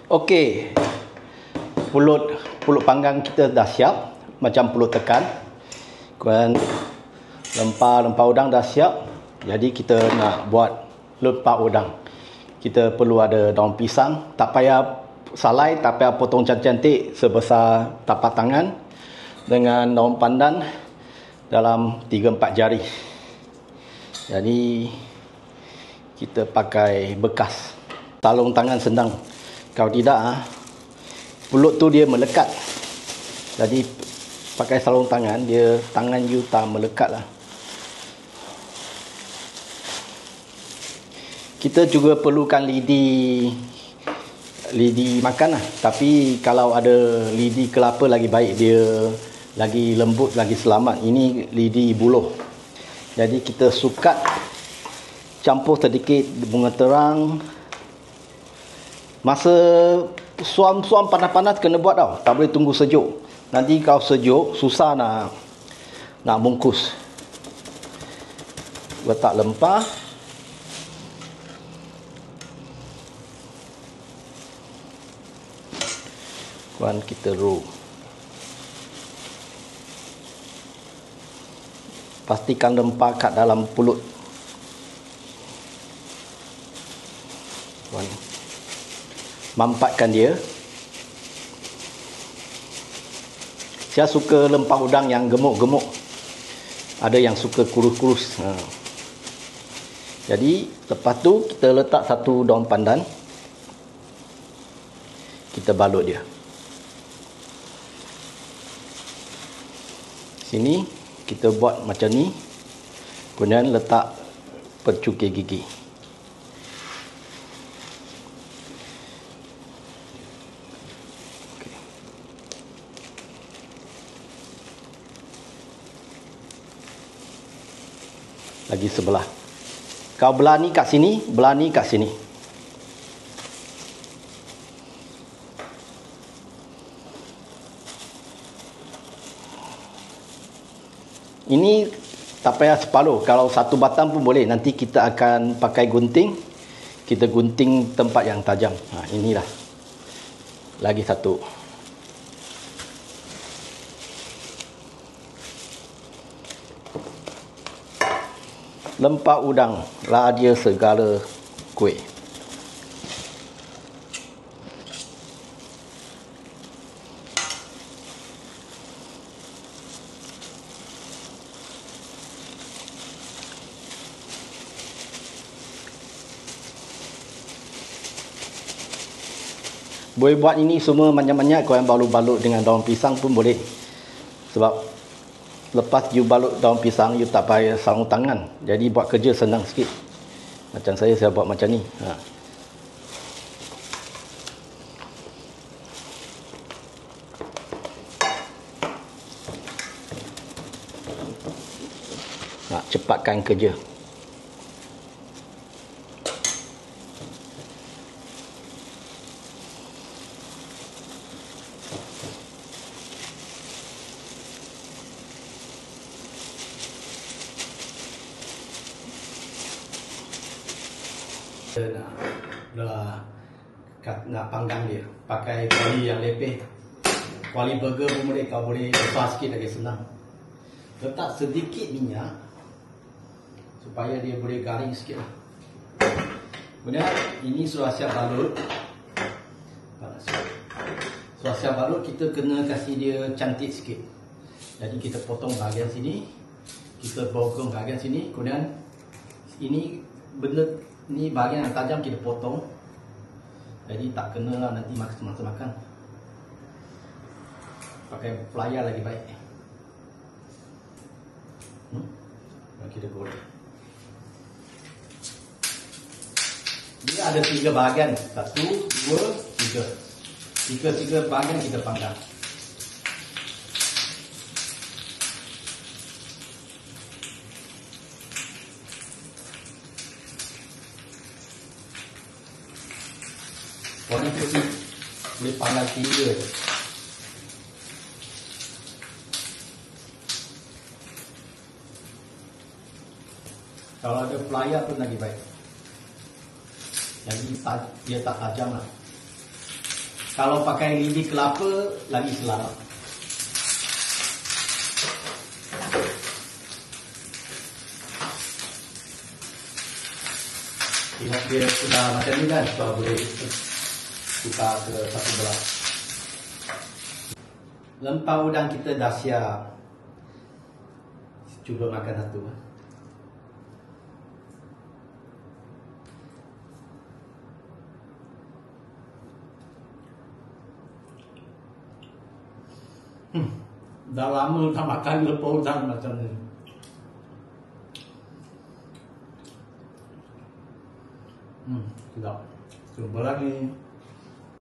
Okey. Pulut panggang kita dah siap, macam pulut tekan. Kemudian rempah udang dah siap. Jadi kita nak buat lempa udang. Kita perlu ada daun pisang, tak payah salai, tak payah potong cantik sebesar tapak tangan, dengan daun pandan dalam 3-4 jari. Jadi kita pakai bekas. Talung tangan senang. Kalau tidak, pulut tu dia melekat. Jadi pakai sarung tangan, dia tangan you tak melekat lah. Kita juga perlukan lidi makan lah. Tapi kalau ada lidi kelapa lagi baik, dia lagi lembut, lagi selamat. Ini lidi buluh. Jadi kita sukat, campur sedikit bunga terang. Masa suam panas-panas kena buat tau. Tak boleh tunggu sejuk. Nanti kalau sejuk, susah nak bungkus. Letak lempah. Dan kita roll. Pastikan lempah kat dalam pulut. Mampatkan dia. Saya suka lempah udang yang gemuk-gemuk. Ada yang suka kurus-kurus. Jadi lepas tu kita letak satu daun pandan. Kita balut dia. Sini kita buat macam ni. Kemudian letak percukir gigi. Lagi sebelah. Kau belah ni kat sini, belah ni kat sini. Ini tak payah separuh. Kalau satu batang pun boleh. Nanti kita akan pakai gunting. Kita gunting tempat yang tajam. Inilah. Lagi satu. Lempa udang, raja segala kuih. Boleh buat ini semua banyak-banyak. Kau yang balut-balut dengan daun pisang pun boleh. Sebab lepas you balut daun pisang, you tak payah sarung tangan. Jadi buat kerja senang sikit. Macam saya buat macam ni. Nak cepatkan kerja. Nak panggang dia pakai kuali yang lepeh. Kuali burger pun boleh. Kau boleh besar sikit lagi senang. Letak sedikit minyak supaya dia boleh garing sikit lah. Kemudian ini sudah siap balut. Sudah siap balut, kita kena kasih dia cantik sikit. Jadi kita potong bahagian sini, kita bogong bahagian sini. Kemudian ini benda ni bahagian yang tajam kita potong. Jadi tak kena lah nanti masa makan. Pakai plier lagi baik. Kita goreng. Dia ada 3 bahagian. 1, 2, 3. 3 bahagian kita panggang. Warna putih boleh panggang 3 je. Kalau ada plier pun lagi baik. Jadi dia tak tajam lah. Kalau pakai lidi kelapa lagi selamat. Tengok dia sudah macam ni kan, sudah boleh tukar ke satu belah. Lempa udang kita dah siap. Cuba makan satu. Dah lama tak makan lempa udang macam ni. Sedap. Cuba lagi.